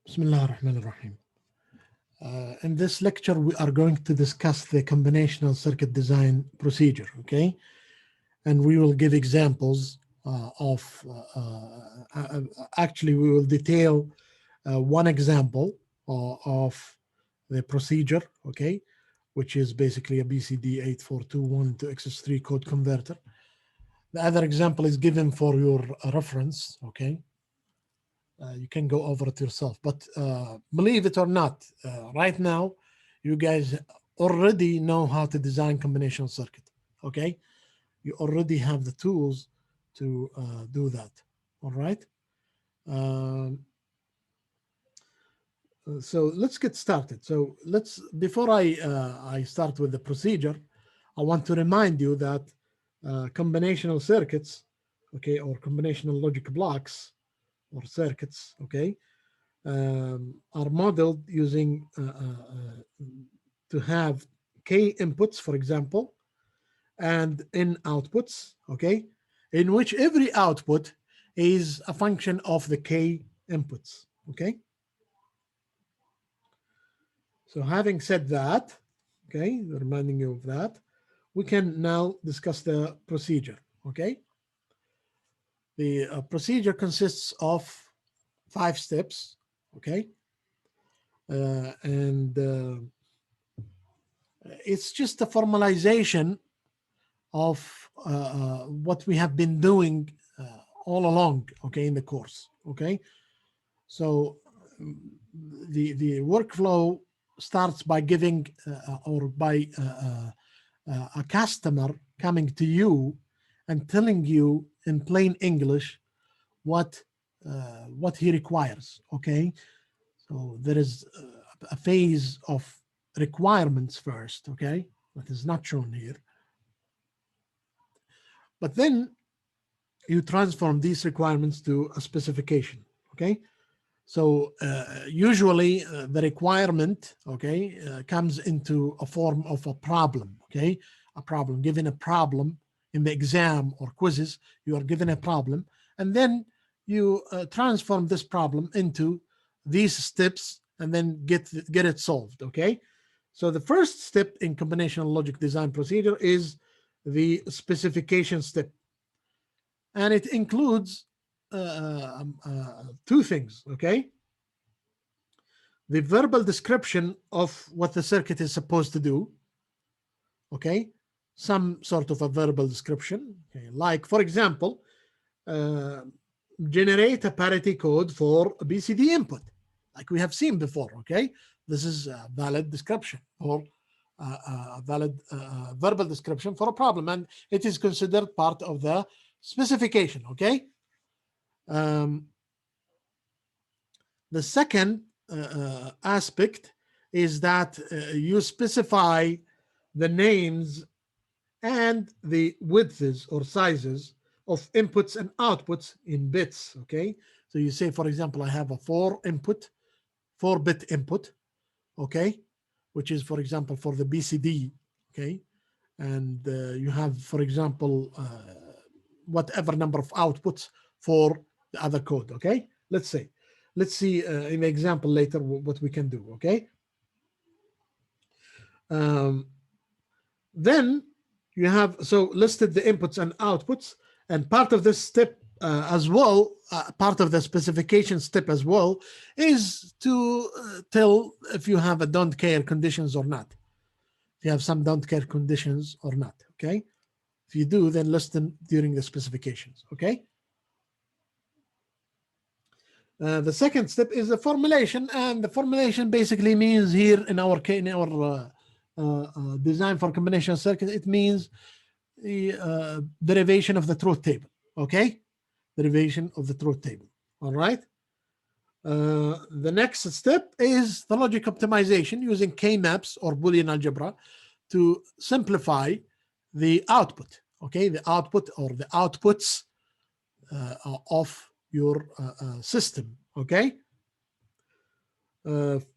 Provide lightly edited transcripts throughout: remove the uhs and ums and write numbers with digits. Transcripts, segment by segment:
Bismillah ar-Rahman ar-Rahim. In this lecture, we are going to discuss the combinational circuit design procedure, okay? And we will give examples actually, we will detail one example of the procedure, okay? Which is basically a BCD 8421 to XS3 code converter. The other example is given for your reference, okay? You can go over it yourself, but believe it or not, right now you guys already know how to design combinational circuit. Okay, you already have the tools to do that. All right, so let's get started. So before I start with the procedure, I want to remind you that combinational circuits, okay, or combinational logic blocks or circuits, okay, are modeled using to have k inputs, for example, and n outputs, okay, in which every output is a function of the k inputs, okay. So having said that, okay, reminding you of that, we can now discuss the procedure, okay. The procedure consists of 5 steps, okay, and it's just a formalization of what we have been doing all along, okay, in the course, okay. So the workflow starts by giving or by a customer coming to you and telling you in plain English what he requires, okay. So there is a phase of requirements first, okay, that is not shown here. But then you transform these requirements to a specification, okay? So usually the requirement, okay, comes into a form of a problem, okay? A problem, given a problem in the exam or quizzes, you are given a problem, and then you transform this problem into these steps and then get it solved, okay? So the first step in combinational logic design procedure is the specification step. And it includes 2 things, okay? The verbal description of what the circuit is supposed to do, okay? Some sort of a verbal description, okay? Like, for example, generate a parity code for a BCD input, like we have seen before, okay? This is a valid description or a valid verbal description for a problem, and it is considered part of the specification, okay? The second aspect is that you specify the names and the widths or sizes of inputs and outputs in bits, okay? So you say, for example, I have a 4-bit input, okay, which is, for example, for the BCD, okay? And you have, for example, whatever number of outputs for the other code, okay? Let's see in the example later what we can do, okay? Then you have listed the inputs and outputs, and part of this step as well, part of the specification step as well, is to tell if you have a don't care conditions or not. If you have some don't care conditions or not, okay? If you do, then list them during the specifications, okay? The second step is the formulation, and the formulation basically means here in our design for combinational circuit, it means the derivation of the truth table, okay? Derivation of the truth table, all right? The next step is the logic optimization using K-maps or Boolean algebra to simplify the output, okay? The output or the outputs of your system, okay?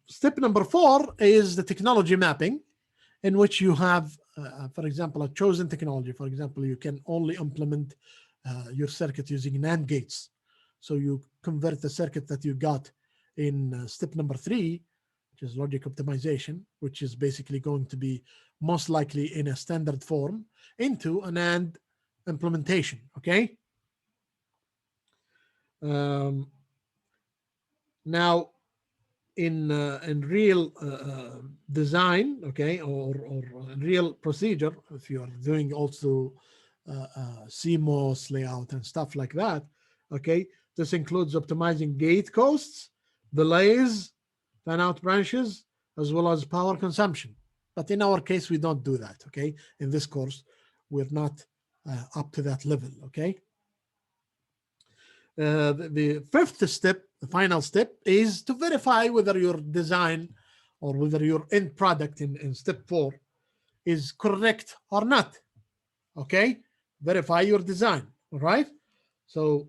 Step number 4 is the technology mapping, in which you have, for example, a chosen technology. For example, you can only implement your circuit using NAND gates. So you convert the circuit that you got in step number 3, which is logic optimization, which is basically going to be most likely in a standard form, into an AND implementation. Okay. Now, in real design, okay, or in real procedure, if you are doing also CMOS layout and stuff like that, okay, this includes optimizing gate costs, delays, fan-out branches, as well as power consumption. But in our case, we don't do that, okay? In this course, we're not up to that level, okay? The fifth step, the final step, is to verify whether your design or whether your end product in step 4 is correct or not, okay? Verify your design, all right? So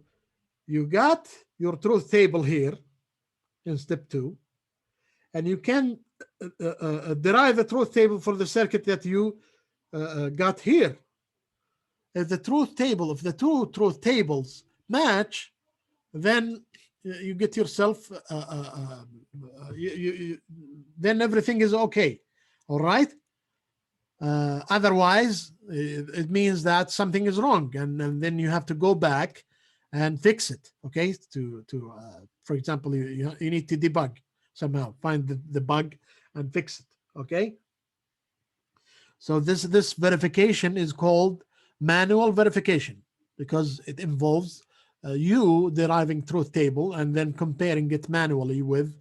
you got your truth table here in step 2, and you can derive a truth table for the circuit that you got here. If the truth table, if the two truth tables match, then you get yourself, then everything is okay, all right? Otherwise, it means that something is wrong, and then you have to go back and fix it, okay? For example, you need to debug somehow, find the bug and fix it, okay? So this verification is called manual verification because it involves you deriving truth table and then comparing it manually with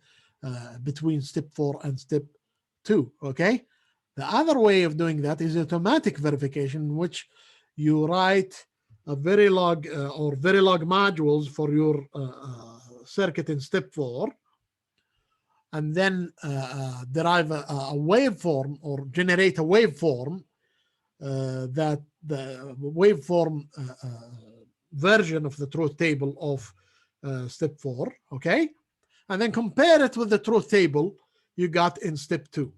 between step 4 and step 2, okay? The other way of doing that is automatic verification, in which you write a Verilog or Verilog modules for your circuit in step 4, and then derive a waveform or generate a waveform that the waveform version of the truth table of step 4, okay? And then compare it with the truth table you got in step 2.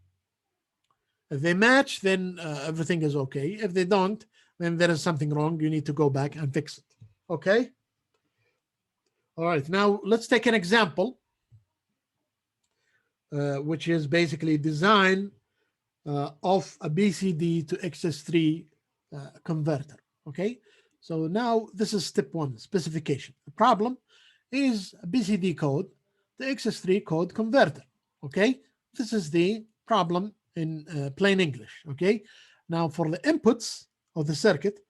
If they match, then everything is okay. If they don't, then there is something wrong. You need to go back and fix it, okay? All right, now let's take an example, which is basically design of a BCD to XS3 converter, okay? So now this is step 1, specification. The problem is a BCD code, the XS3 code converter, okay? This is the problem in plain English, okay? Now for the inputs of the circuit,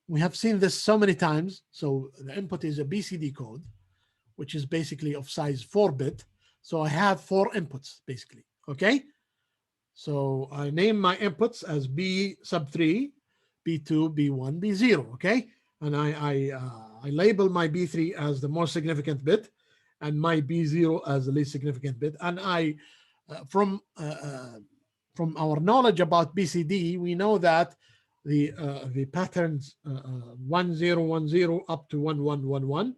we have seen this so many times. So the input is a BCD code, which is basically of size 4-bit. So I have 4 inputs basically, okay? So I name my inputs as B sub 3, B2, B1, B0, okay? And I label my B3 as the most significant bit and my B0 as the least significant bit. And from our knowledge about BCD, we know that the patterns 1010 up to 1111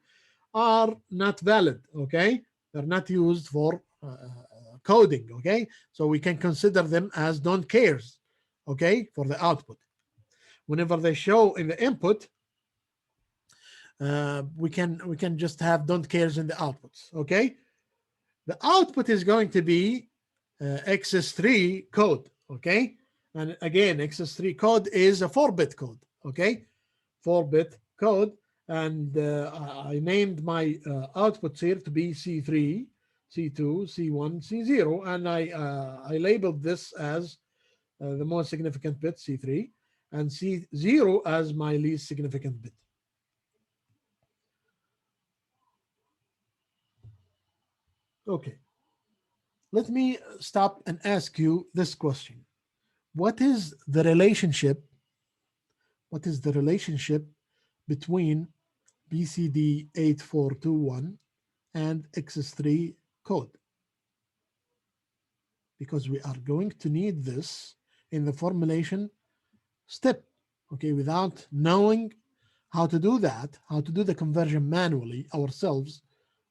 are not valid, okay? They're not used for coding, okay? So we can consider them as don't cares, okay, for the output. Whenever they show in the input, we can just have don't cares in the outputs, okay? The output is going to be XS3 code, okay? And again, XS3 code is a 4-bit code, okay? 4-bit code, and I named my outputs here to be C3, C2, C1, C0, and I labeled this as the most significant bit, C3, and C0 as my least significant bit. Okay. Let me stop and ask you this question. What is the relationship between BCD 8421 and XS3 code? Because we are going to need this in the formulation step, okay? Without knowing how to do that, how to do the conversion manually ourselves,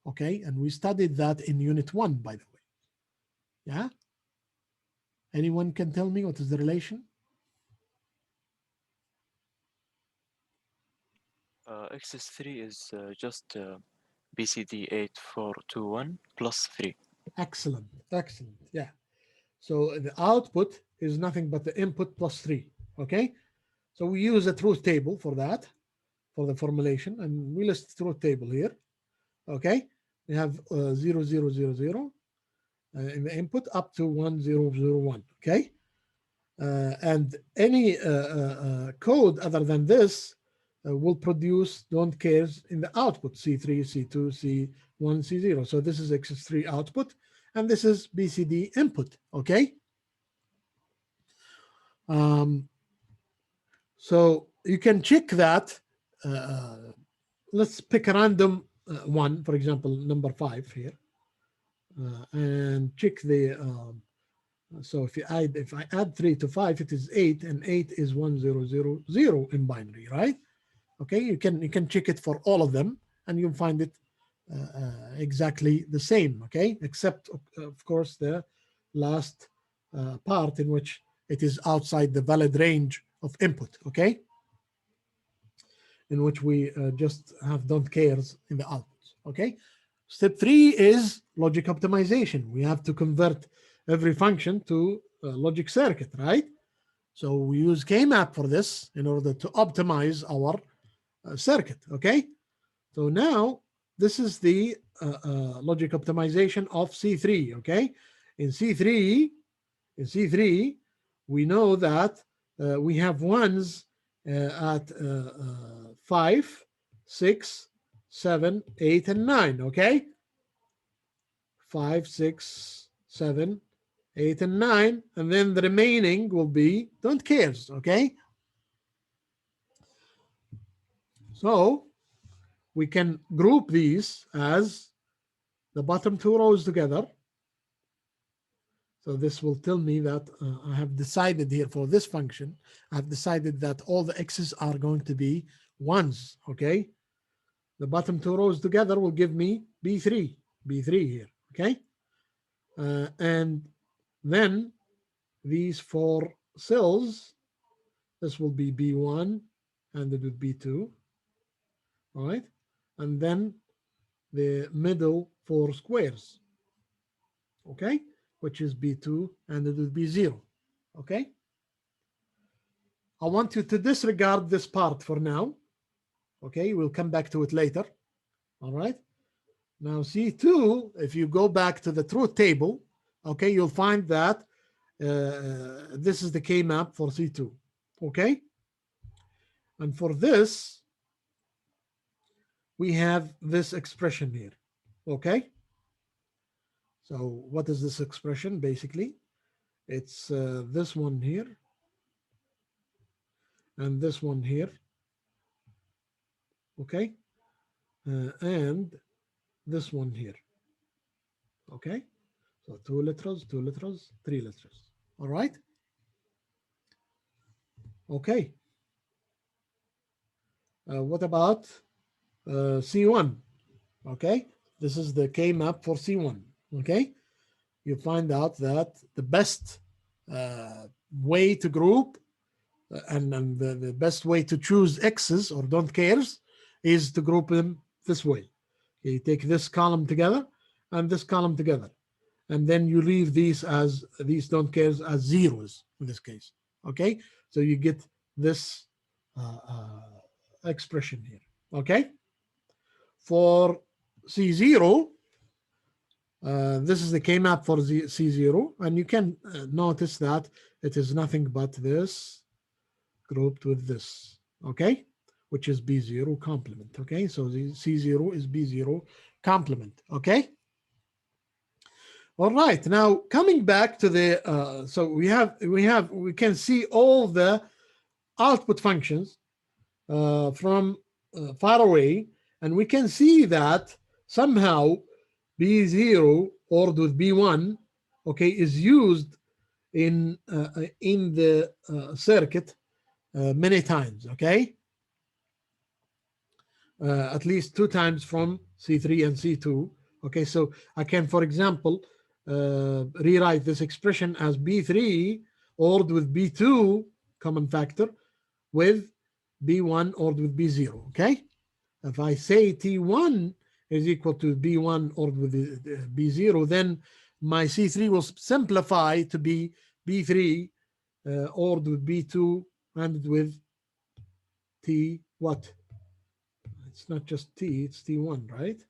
okay? And we studied that in unit 1, by the way. Yeah? Anyone can tell me what is the relation? XS3 is just BCD 8421 plus 3. Excellent, excellent. Yeah. So the output is nothing but the input plus 3. Okay. So we use a truth table for that, for the formulation, and we list truth table here. Okay. We have 0, 0, 0, 0 in the input up to 1, 0, 0, 1. Okay. And any code other than this will produce don't cares in the output, C3, C2, C1, C0. So this is X3 output, and this is BCD input, okay? So you can check that. Let's pick a random one, for example, number 5 here, and check the so if I add 3 to 5, it is 8, and 8 is 1, 0, 0, 0 in binary, right? Okay, you can check it for all of them, and you'll find it exactly the same. Okay, except of course the last part in which it is outside the valid range of input. Okay, in which we just have don't cares in the outputs. Okay, step 3 is logic optimization. We have to convert every function to a logic circuit, right? So we use K-map for this in order to optimize our circuit. Okay, so now this is the logic optimization of C3. Okay, in C3, we know that we have ones at 5, 6, 7, 8, and 9. Okay, 5, 6, 7, 8, and 9, and then the remaining will be don't cares. Okay, so we can group these as the bottom two rows together. So this will tell me that I have decided here for this function, I've decided that all the x's are going to be ones, okay? The bottom two rows together will give me B3 here, okay? And then these 4 cells, this will be B1 and it would be 2, all right? And then the middle 4 squares, okay? Which is B2 and it would be 0, okay? I want you to disregard this part for now, okay? We'll come back to it later, all right? Now C2, if you go back to the truth table, okay, you'll find that this is the K-map for C2, okay? And for this, we have this expression here, okay? So what is this expression? Basically, it's this one here and this one here, okay? And this one here, okay? So 2 literals, 2 literals, 3 literals, all right? Okay. What about C1? Okay, this is the K-map for C1, okay? You find out that the best way to group and the best way to choose X's or don't cares is to group them this way. You take this column together and this column together, and then you leave these don't cares as zeros in this case, okay? So you get this expression here, okay? For C0, this is the K-map for C0, and you can notice that it is nothing but this grouped with this, okay? Which is B0 complement, okay? So the C0 is B0 complement, okay? All right, now coming back to the, so we can see all the output functions from far away, and we can see that somehow B0 ordered with B1, okay, is used in the circuit many times, okay? At least 2 times from C3 and C2. Okay, so I can, for example, rewrite this expression as B3 ordered with B2 common factor with B1 ordered with B0. Okay, if I say T1 is equal to B1 ORed with B0, then my C3 will simplify to be B3 ORed with B2 and with T what? It's not just T, it's T1, right?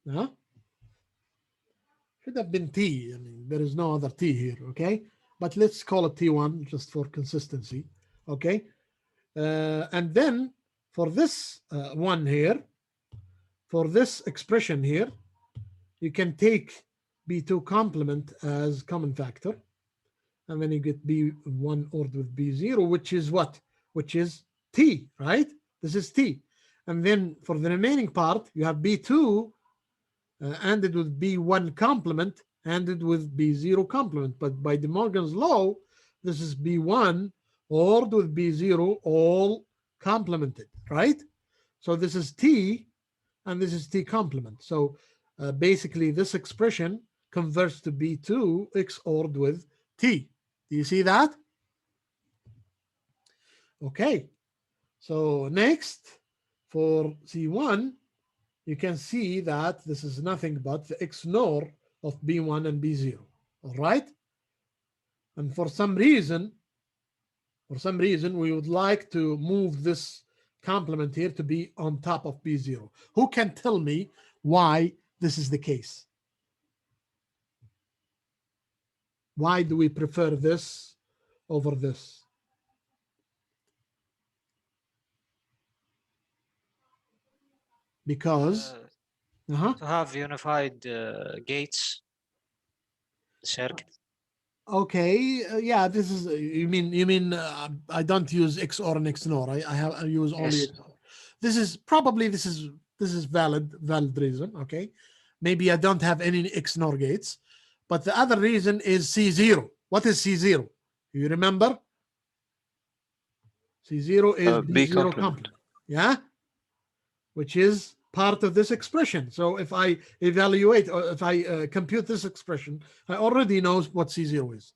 No? Should have been T. I mean, there is no other T here, okay? But let's call it T1 just for consistency, okay? And then for this one here, for this expression here, you can take B2 complement as common factor, and then you get B1 ORed with B0, which is what? Which is T, right? This is T. And then for the remaining part, you have B2 ANDed with B1 complement, ANDed with B0 complement. But by De Morgan's law, this is B1 ORed with B0 all complemented, right? So this is T and this is T complement. So basically this expression converts to B2 XORed with T. Do you see that? Okay. So next for C1, you can see that this is nothing but the XNOR of B1 and B0. All right. And for some reason, we would like to move this complement here to be on top of B0. Who can tell me why this is the case? Why do we prefer this over this? Because to have unified gates circuit. Okay, yeah, this is you mean I don't use XOR and XNOR. I use only Yes. XOR. This is probably this is valid reason. Okay, maybe I don't have any XNOR gates, but the other reason is C0. What is C0? You remember? C0 is B B0 complement. complement. Yeah, which is part of this expression. So if I evaluate or if I compute this expression, I already know what C0 is.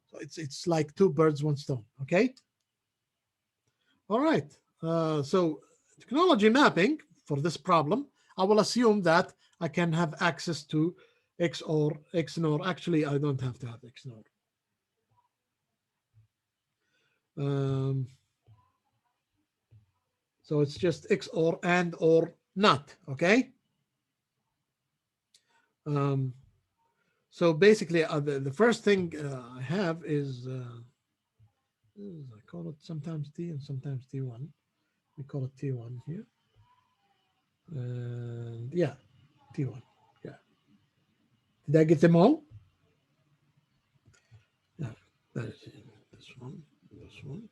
So it's like two birds, one stone. Okay. All right. So technology mapping for this problem, I will assume that I can have access to XOR, XNOR. Actually, I don't have to have XNOR. So it's just XOR and or not. Okay. So basically, the first thing I have is I call it sometimes T and sometimes T1. We call it T1 here. And yeah, T1. Yeah. Did I get them all? Yeah. That is this one. This one.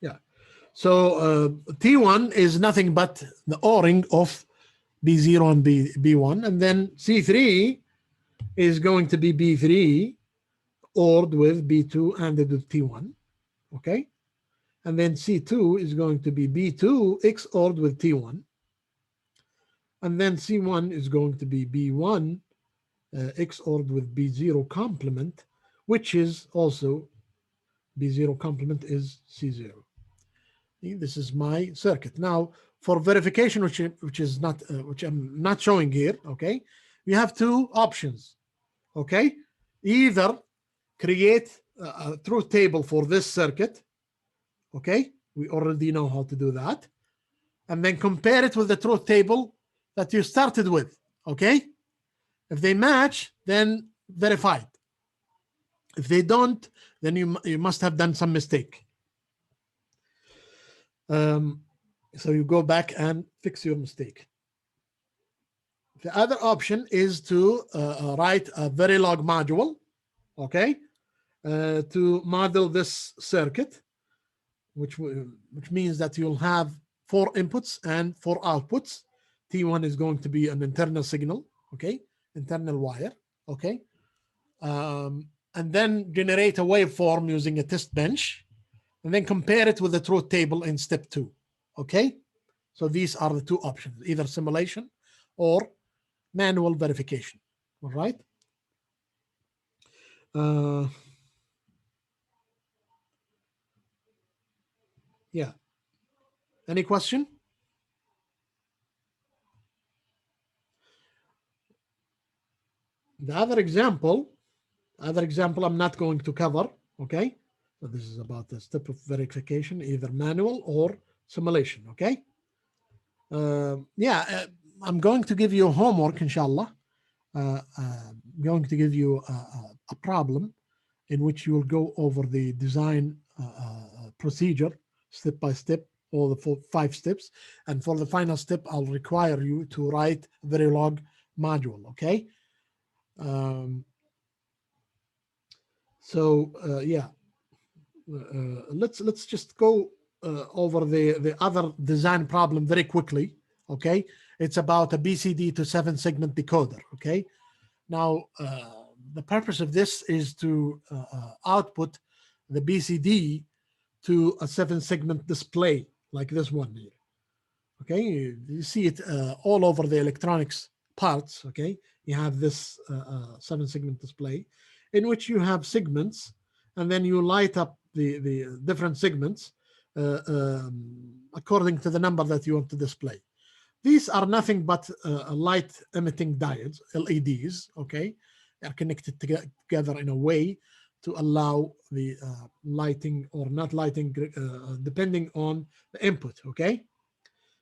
Yeah. So T1 is nothing but the ORing of B0 and B1. And then C3 is going to be B3 ORed with B2 and with T1. Okay. And then C2 is going to be B2 XORed with T1. And then C1 is going to be B1 XORed with B0 complement, which is also B0 complement is C0. This is my circuit. Now, for verification, which is not which I'm not showing here, okay, we have two options, okay, either create a truth table for this circuit, okay, we already know how to do that, and then compare it with the truth table that you started with, okay. If they match, then verified. If they don't, then you must have done some mistake. So you go back and fix your mistake. The other option is to write a Verilog module, okay, to model this circuit, which means that you'll have 4 inputs and 4 outputs. T1 is going to be an internal signal, okay, internal wire, okay, and then generate a waveform using a test bench, and then compare it with the truth table in step 2, okay. So these are the two options, either simulation or manual verification. All right. Yeah. Any question? The other example I'm not going to cover, okay? So this is about the step of verification, either manual or simulation, okay? I'm going to give you homework, inshallah. I'm going to give you a problem in which you will go over the design procedure step by step, all the 5 steps. And for the final step, I'll require you to write a very long module, okay? Let's just go over the other design problem very quickly, okay? It's about a BCD to 7 segment decoder, okay? Now, the purpose of this is to output the BCD to a 7 segment display like this one here, okay? You see it all over the electronics parts, okay? You have this 7 segment display in which you have segments, and then you light up the different segments according to the number that you want to display. These are nothing but light emitting diodes, LEDs, okay? They're connected together in a way to allow the lighting or not lighting depending on the input, okay?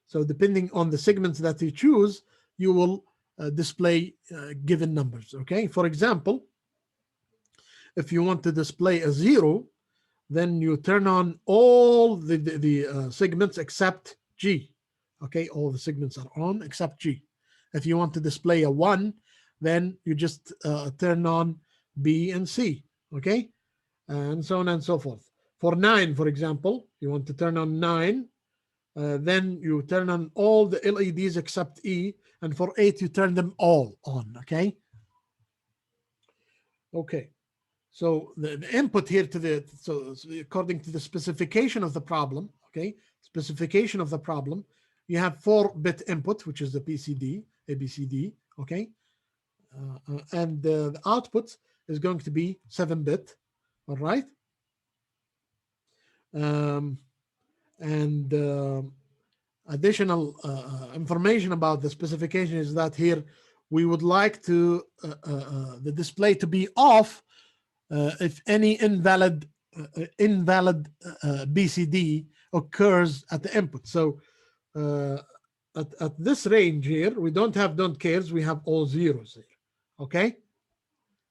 So depending on the segments that you choose, you will display given numbers, okay? For example, if you want to display a 0, then you turn on all the segments except G. Okay, all the segments are on except G. If you want to display a 1, then you just turn on B and C. Okay, and so on and so forth. For 9, for example, you want to turn on 9, then you turn on all the LEDs except E, and for 8, you turn them all on. Okay. Okay. So the input here so according to the specification of the problem, okay, specification of the problem, you have 4-bit input, which is the BCD, ABCD, okay, and the output is going to be 7-bit, all right, and additional information about the specification is that here we would like to the display to be off if any invalid BCD occurs at the input. So at this range here, we don't have don't cares, we have all zeros here, okay?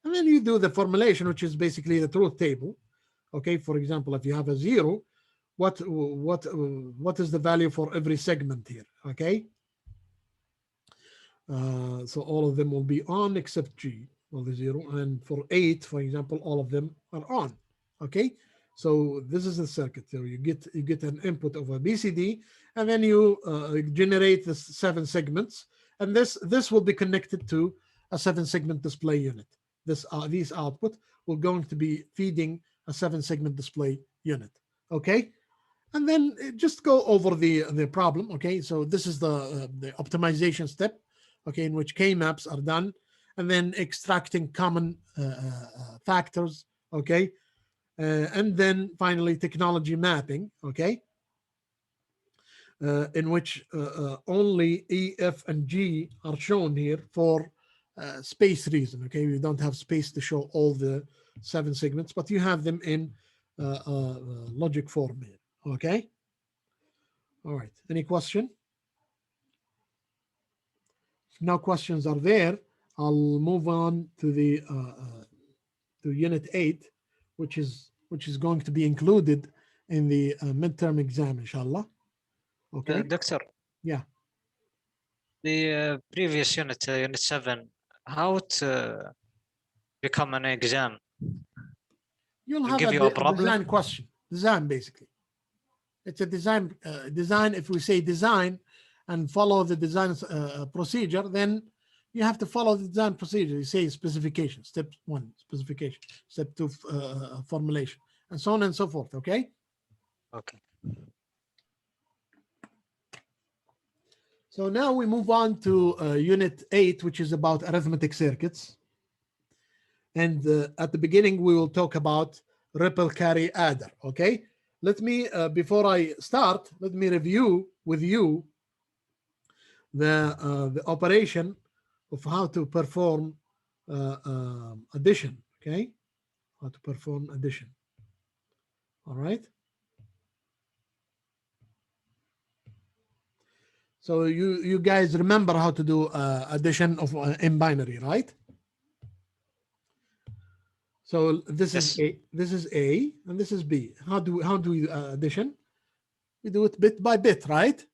And then you do the formulation, which is basically the truth table, okay? For example, if you have a 0, what is the value for every segment here, okay? So all of them will be on except G, all the 0, and for 8, for example, all of them are on. Okay, so this is the circuit. So you get an input of a BCD, and then you generate the 7 segments, and this will be connected to a 7-segment display unit. These output will going to be feeding a 7-segment display unit. Okay, and then just go over the problem. Okay, so this is the optimization step. Okay, in which K-maps are done, and then extracting common factors, okay, and then finally technology mapping, okay, in which only E, F, and G are shown here for space reason, okay. We don't have space to show all the 7 segments, but you have them in logic form here, okay. All right, any question? No questions are there. I'll move on to the to Unit 8, which is going to be included in the midterm exam, inshallah. Okay. Doctor. Yeah. The previous unit, Unit 7, how to become an exam? You'll have a design question. Design, basically. It's a design. Design. If we say design and follow the design procedure, then you have to follow the design procedure. You say specification, step 1, specification, step 2, formulation, and so on and so forth. Okay. Okay. So now we move on to Unit 8, which is about arithmetic circuits. And at the beginning, we will talk about ripple carry adder. Okay. Let me, before I start, let me review with you the operation of how to perform addition. Okay, how to perform addition. All right. So you guys remember how to do addition of in binary, right? So this Yes. is A, and this is B. How do we addition? We do it bit by bit, right?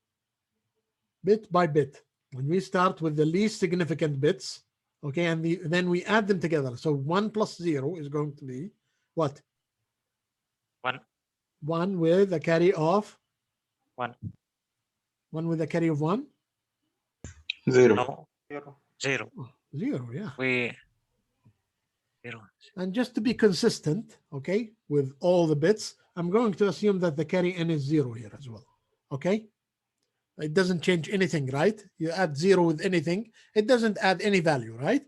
Bit by bit. When we start with the least significant bits, okay, and then we add them together. So 1 plus 0 is going to be what? 1. 1 with a carry of 1. 1 with a carry of 1. 0. No. 0. Oh, 0, yeah. We 0. And just to be consistent, okay, with all the bits, I'm going to assume that the carry n is 0 here as well. Okay. It doesn't change anything, right? You add 0 with anything, it doesn't add any value, right?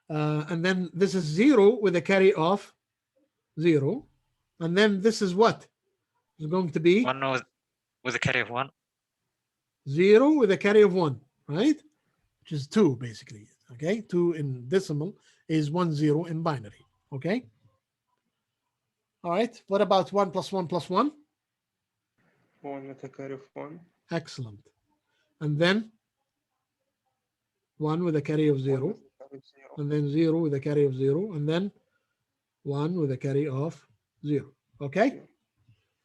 And then this is 0 with a carry of 0. And then this is what? It's going to be 1 with a carry of 1. 0 with a carry of 1, right? Which is 2, basically. Okay, 2 in decimal is 1 0 in binary. Okay. All right. What about 1 plus 1 plus 1? 1 with a carry of 1. Excellent. And then 1 with a carry of 0. And then 0 with a carry of 0. And then 1 with a carry of 0. Okay.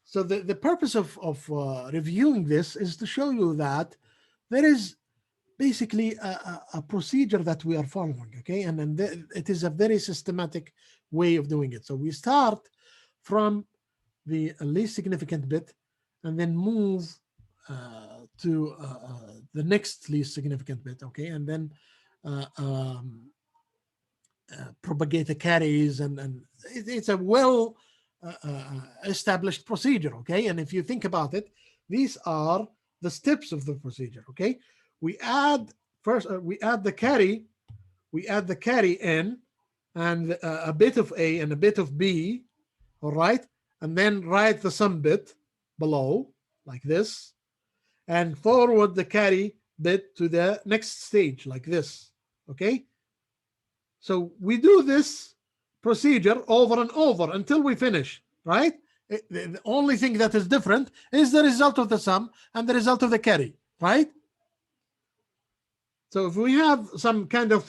So the purpose of reviewing this is to show you that there is basically a procedure that we are following, okay? And it is a very systematic way of doing it. So we start from the least significant bit and then move to the next least significant bit, okay? And then propagate the carries, and it's a well established procedure, okay? And if you think about it, these are the steps of the procedure, okay? We add first, we add the carry n and a bit of A and a bit of B, all right? And then write the sum bit below like this, and forward the carry bit to the next stage like this, okay? So we do this procedure over and over until we finish, right? The only thing that is different is the result of the sum and the result of the carry, right? So if we have some kind of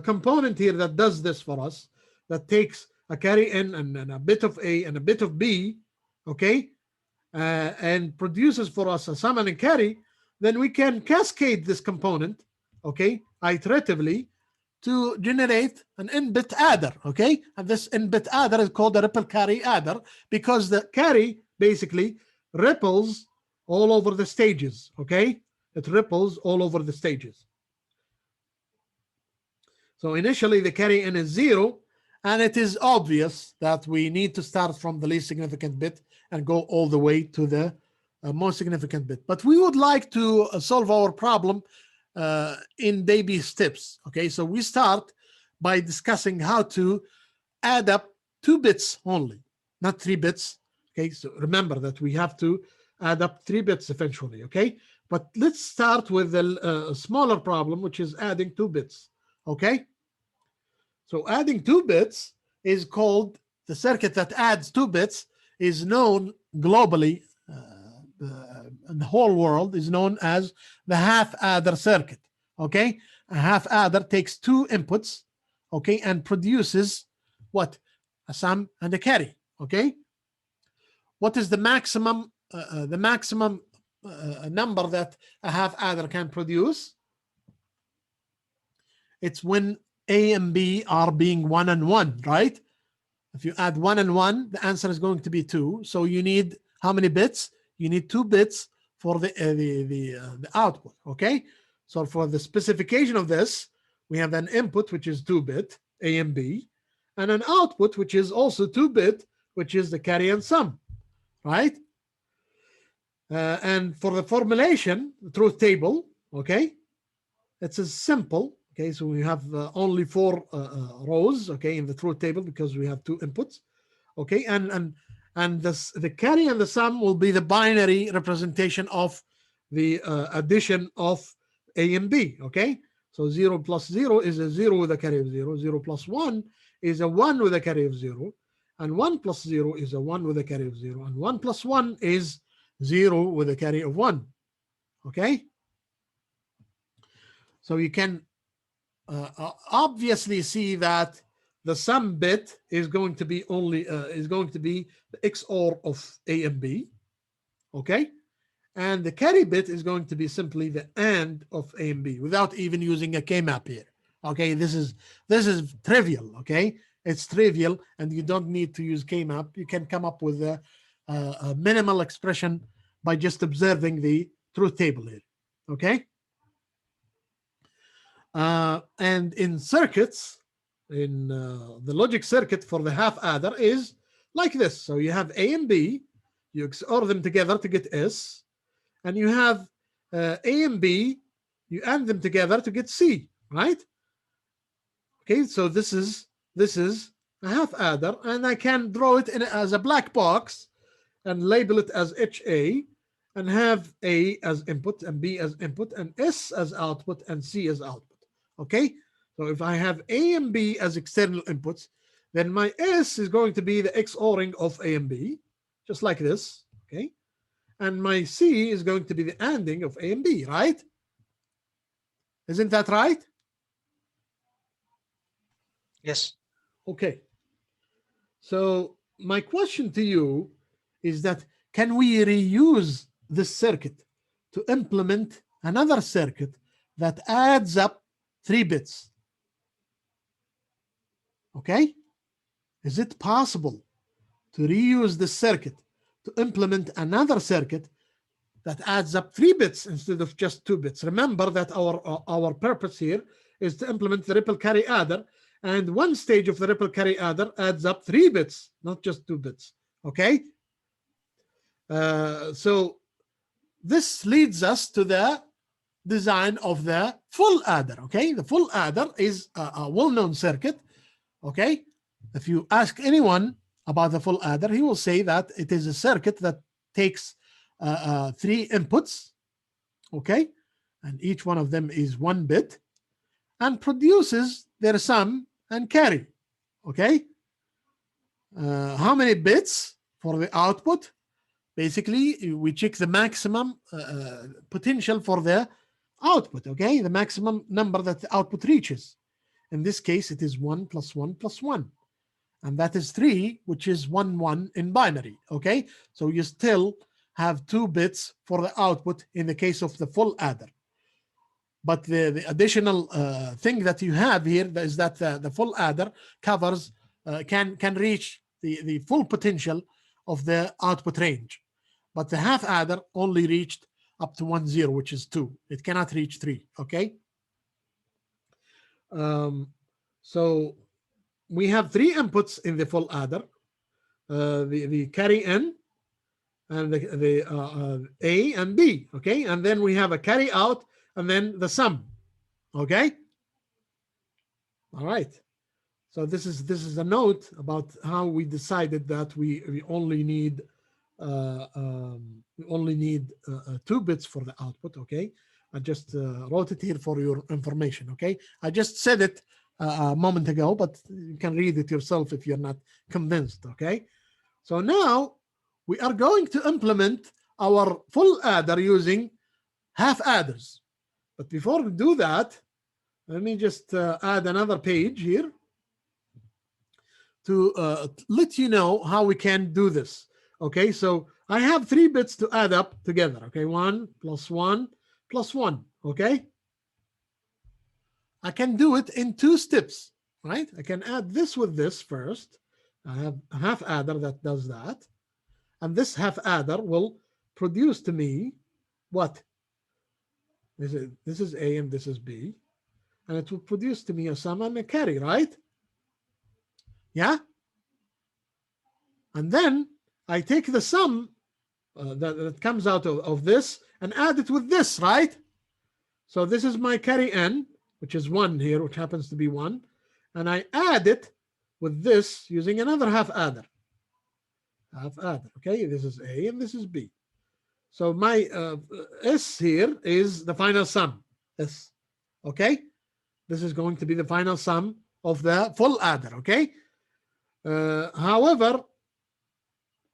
component here that does this for us, that takes a carry n and a bit of A and a bit of B, okay, and produces for us a sum and a carry, then we can cascade this component, okay, iteratively to generate an n-bit adder, okay? And this n-bit adder is called a ripple carry adder because the carry basically ripples all over the stages, okay? It ripples all over the stages. So initially the carry n is 0, and it is obvious that we need to start from the least significant bit and go all the way to the most significant bit. But we would like to solve our problem in baby steps, okay? So we start by discussing how to add up 2 bits only, not 3 bits, okay? So remember that we have to add up 3 bits eventually, okay? But let's start with a smaller problem, which is adding 2 bits, okay? So adding 2 bits is called, the circuit that adds 2 bits is known globally, in the whole world is known as the half adder circuit, okay? A half adder takes 2 inputs, okay, and produces what? A sum and a carry, okay? What is the maximum number that a half adder can produce? It's when A and B are being 1 and 1, right? If you add 1 and 1, the answer is going to be 2. So you need how many bits? You need 2 bits for the output, okay? So for the specification of this, we have an input, which is 2-bit, A and B, and an output, which is also 2-bit, which is the carry and sum, right? And for the formulation, the truth table, okay, it's as simple. Okay, so we have only 4 rows, okay, in the truth table because we have 2 inputs, okay, and the carry and the sum will be the binary representation of the addition of A and B, okay. So 0 plus 0 is a 0 with a carry of 0. 0 plus 1 is a 1 with a carry of 0. And 1 plus 0 is a 1 with a carry of 0. And 1 plus 1 is 0 with a carry of 1. Okay? So you can obviously see that the sum bit is going to be the XOR of A and B. Okay? And the carry bit is going to be simply the AND of A and B without even using a K-map here. Okay, this is trivial. Okay, it's trivial, and you don't need to use K-map. You can come up with a minimal expression by just observing the truth table here. Okay, and in circuits, in the logic circuit for the half adder is like this. So you have A and B, you XOR them together to get S. And you have A and B, you add them together to get C, right? Okay, so this is a half adder, and I can draw it as a black box and label it as HA, and have A as input and B as input and S as output and C as output. Okay, so if I have A and B as external inputs, then my S is going to be the XORing of A and B, just like this. Okay. And my C is going to be the ANDing of A and B, right? Isn't that right? Yes. Okay. So my question to you is that can we reuse this circuit to implement another circuit that adds up 3 bits? Okay? Is it possible to reuse this circuit to implement another circuit that adds up 3 bits instead of just 2 bits? Remember that our purpose here is to implement the ripple carry adder, and one stage of the ripple carry adder adds up 3 bits, not just 2 bits. Okay? So this leads us to the design of the full adder. Okay? The full adder is a well-known circuit. Okay? If you ask anyone about the full adder, he will say that it is a circuit that takes 3 inputs, okay, and each one of them is 1 bit, and produces their sum and carry. Okay, how many bits for the output? Basically, we check the maximum potential for the output. Okay, the maximum number that the output reaches. In this case, it is 1 plus 1 plus 1. And that is 3, which is 1, 1 in binary. Okay, so you still have 2 bits for the output in the case of the full adder. But the additional thing that you have here is that the full adder covers, can reach the full potential of the output range. But the half adder only reached up to 1, 0, which is 2. It cannot reach 3. Okay. So we have 3 inputs in the full adder, the carry in and the A and B, okay? And then we have a carry out and then the sum, okay? All right. So this is a note about how we decided that we only need 2 bits for the output, okay? I just wrote it here for your information, okay? I just said it a moment ago, but you can read it yourself if you're not convinced, okay? So now we are going to implement our full adder using half adders. But before we do that, let me just add another page here to let you know how we can do this. Okay, so I have 3 bits to add up together. Okay, 1 plus 1 plus 1. Okay, I can do it in 2 steps, right? I can add this with this first. I have a half adder that does that. And this half adder will produce to me what? This is A and this is B. And it will produce to me a sum and a carry, right? Yeah? And then I take the sum that comes out of this and add it with this, right? So this is my carry n, which is 1 here, which happens to be 1. And I add it with this using another half adder. Half adder, okay? This is A and this is B. So my S here is the final sum, S, okay? This is going to be the final sum of the full adder, okay? However,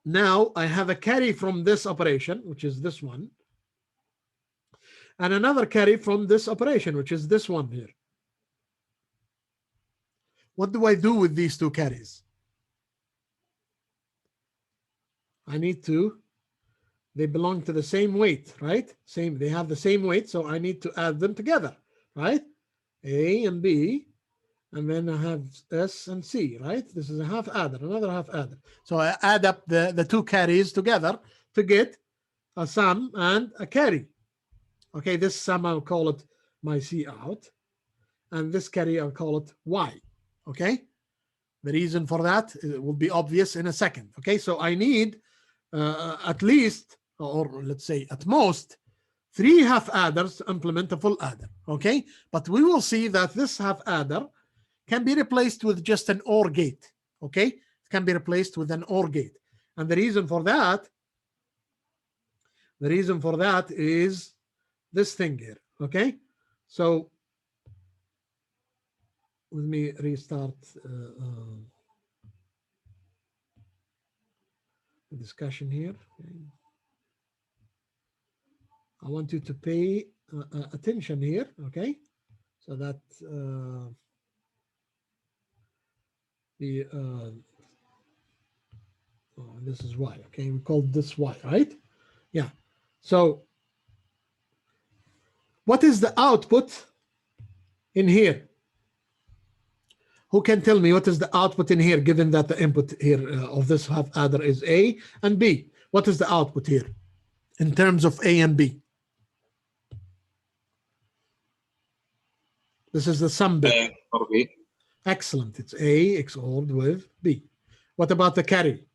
now I have a carry from this operation, which is this one, and another carry from this operation, which is this one here. What do I do with these two carries? I need to, they belong to the same weight, right? Same, they have the same weight, so I need to add them together, right? A and B, and then I have S and C, right? This is a half adder, another half adder. So I add up the two carries together to get a sum and a carry. Okay, this sum I'll call it my C out, and this carry I'll call it Y. Okay, the reason for that will be obvious in a second. Okay, so I need at least, or let's say at most, 3 half adders to implement a full adder. Okay, but we will see that this half adder can be replaced with just an OR gate. Okay, it can be replaced with an OR gate, and the reason for that is this thing here. Okay, so let me restart the discussion here. Okay. I want you to pay attention here. Okay, so that this is Y. Okay, we called this Y, right? Yeah. So what is the output in here? Who can tell me what is the output in here, given that the input here of this half adder is A and B? What is the output here in terms of A and B? This is the sum bit. A or B. Excellent. It's A XORed with B. What about the carry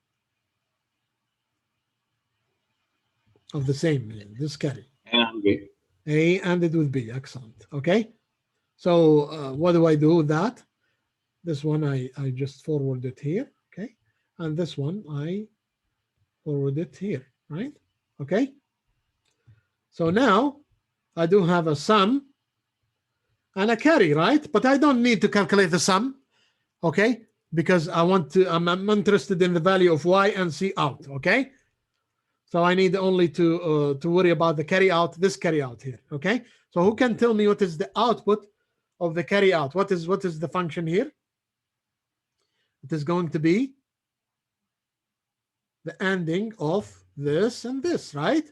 of the same, this carry? A and B. A ANDed with B. Excellent. Okay. So what do I do with that? This one I just forward it here. Okay. And this one I forward it here. Right. Okay. So now I do have a sum and a carry, right? But I don't need to calculate the sum. Okay. Because I want to, I'm interested in the value of Y and C out. Okay. So I need only to worry about the carry out, this carry out here. Okay. So who can tell me what is the output of the carry out? What is the function here? It is going to be the ending of this and this, right?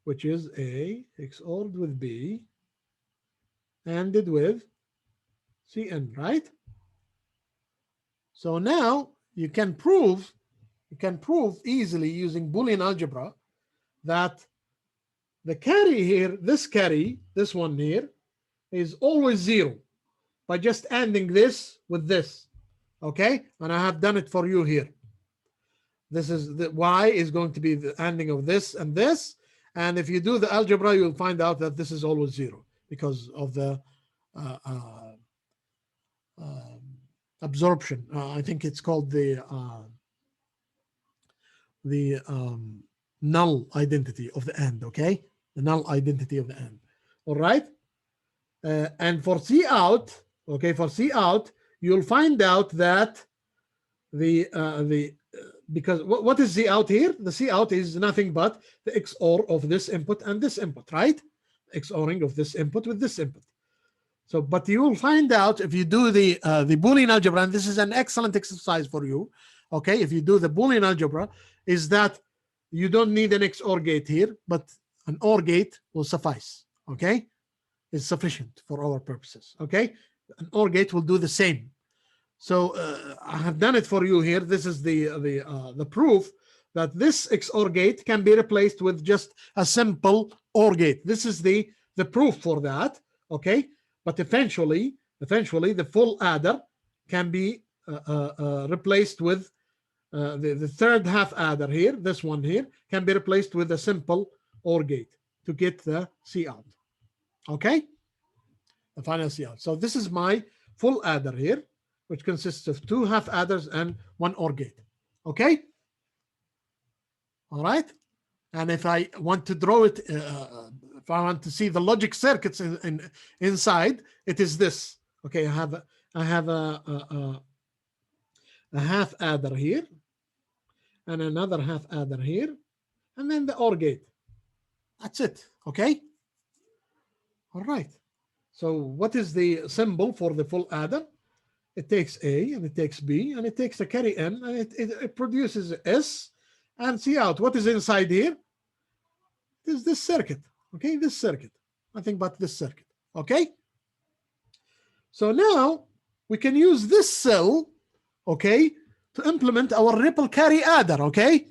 Which is A XORed with B, ANDed with Cn, right? So now you can prove easily using Boolean algebra that the carry here, this one here, is always 0 by just ANDing this with this. Okay, and I have done it for you here. This is the Y is going to be the ANDing of this and this, and if you do the algebra, you'll find out that this is always 0 because of the absorption. I think it's called the null identity of the end. Okay, the null identity of the end. All right, and for C out, okay, for C out, you'll find out that because what is C out here? The C out is nothing but the XOR of this input and this input, right? XORing of this input with this input. So, but you will find out if you do the Boolean algebra, and this is an excellent exercise for you. Okay, if you do the Boolean algebra, is that you don't need an XOR gate here, but an OR gate will suffice. Okay, it's sufficient for our purposes. Okay, an OR gate will do the same. So I have done it for you here. This is the proof that this XOR gate can be replaced with just a simple OR gate. This is the proof for that. Okay, but eventually the full adder can be replaced with the third half adder here. This one here can be replaced with a simple OR gate to get the C out. Okay, the final C out. So this is my full adder here, which consists of 2 half adders and 1 OR gate. Okay. All right. And if I want to draw it if I want to see the logic circuits inside, it is this. Okay, I have a half adder here, and another half adder here, and then the OR gate. That's it. Okay. All right. So what is the symbol for the full adder? It takes A and it takes B and it takes a carry N, and it produces S and C out. What is inside here? It is this circuit. Okay, this circuit. Nothing but this circuit. Okay. So now we can use this cell, okay, to implement our ripple carry adder. Okay.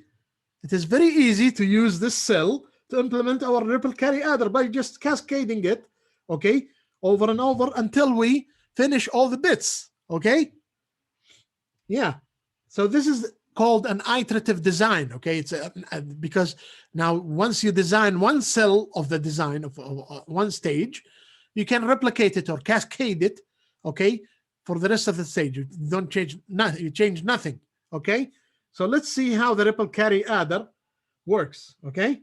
It is very easy to use this cell to implement our ripple carry adder by just cascading it, okay, over and over until we finish all the bits. Okay. Yeah. So this is called an iterative design. Okay. It's because now once you design one cell of the design of one stage, you can replicate it or cascade it. Okay. For the rest of the stage, you don't change nothing. You change nothing. Okay. So let's see how the ripple carry adder works. Okay.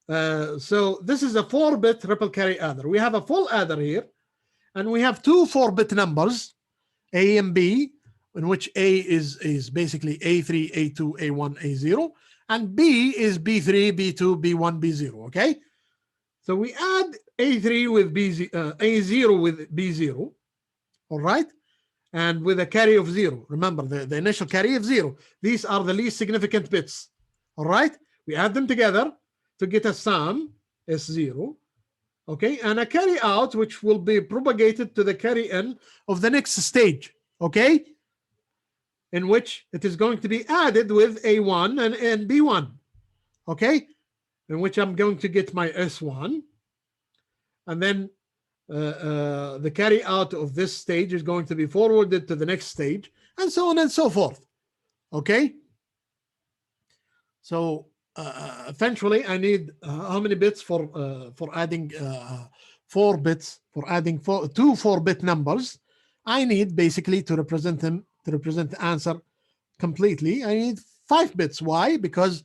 So this is a 4-bit ripple carry adder. We have a full adder here, and we have two 4-bit numbers, A and B, in which A is basically A3, A2, A1, A0, and B is B3, B2, B1, B0. Okay. So we add A3 with A0 with B0. All right. And with a carry of 0. Remember, the initial carry of 0. These are the least significant bits. All right. We add them together to get a sum, S0. Okay. And a carry out, which will be propagated to the carry in of the next stage. Okay. In which it is going to be added with A1 and B1. Okay. In which I'm going to get my S1. And then the carry out of this stage is going to be forwarded to the next stage, and so on and so forth. Okay. So eventually I need how many bits for adding 4 bits, for adding two 4-bit numbers. I need basically to represent them, to represent the answer completely, I need 5 bits. Why? Because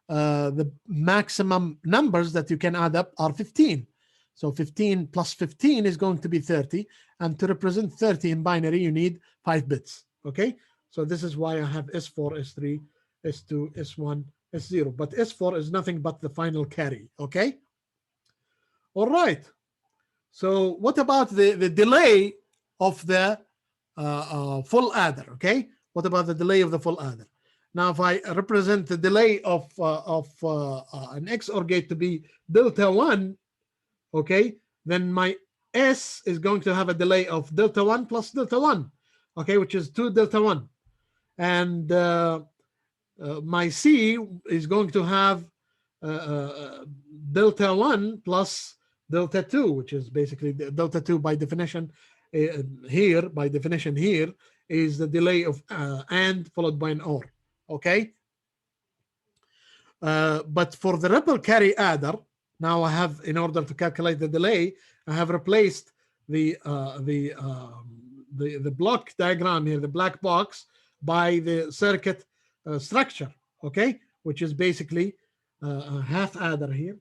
the maximum numbers that you can add up are 15. So 15 plus 15 is going to be 30. And to represent 30 in binary, you need 5 bits. Okay. So this is why I have S4, S3, S2, S1, S0. But S4 is nothing but the final carry. Okay. All right. So what about the delay of the full adder? Okay. What about the delay of the full adder? Now, if I represent the delay of an XOR gate to be delta 1, okay, then my S is going to have a delay of delta 1 plus delta 1, okay, which is 2 delta 1. And my C is going to have delta 1 plus delta 2, which is basically delta 2 by definition here, by definition here, is the delay of AND followed by an OR, okay? But for the ripple carry adder, now I have, in order to calculate the delay, I have replaced the block diagram here, the black box, by the circuit structure, okay, which is basically a half adder here,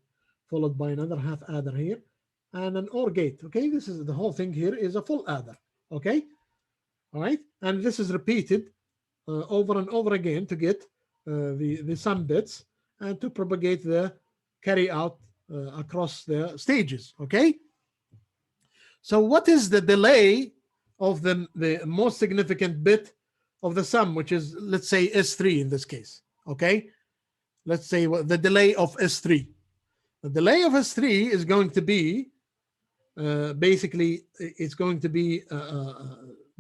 followed by another half adder here, and an OR gate. Okay, this is the whole thing here is a full adder. Okay, all right, and this is repeated over and over again to get the sum bits and to propagate the carry out across the stages. Okay, so what is the delay of the most significant bit of the sum, which is, let's say, S3 in this case? Okay, let's say the delay of S3. The delay of S3 is going to be basically, it's going to be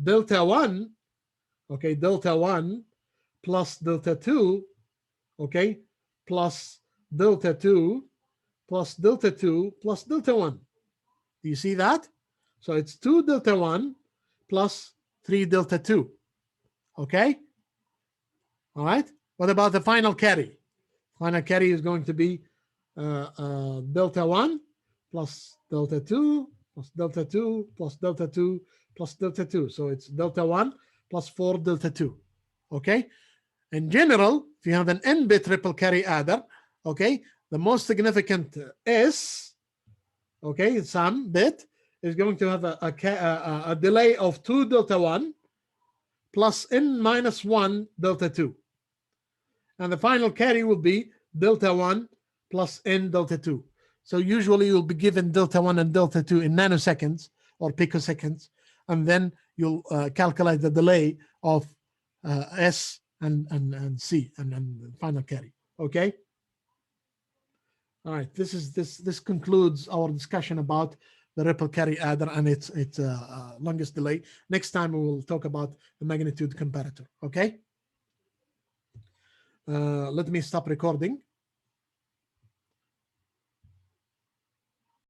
delta 1, okay, delta 1 plus delta 2, okay, plus delta 2 plus delta 2 plus delta 1. Do you see that? So it's 2 delta 1 plus 3 delta 2. Okay? All right? What about the final carry? Final carry is going to be delta 1 plus delta 2 plus delta 2 plus delta 2 plus delta 2. So it's delta 1 plus 4 delta 2. Okay? In general, if you have an n-bit ripple carry adder, okay, the most significant S, okay, some bit is going to have a delay of 2 delta 1 plus n minus 1 delta 2. And the final carry will be delta 1 plus n delta 2. So usually you'll be given delta 1 and delta 2 in nanoseconds or picoseconds, and then you'll calculate the delay of S and C and final carry. Okay. All right. This concludes our discussion about the ripple carry adder and its longest delay. Next time we will talk about the magnitude comparator. Okay. Let me stop recording.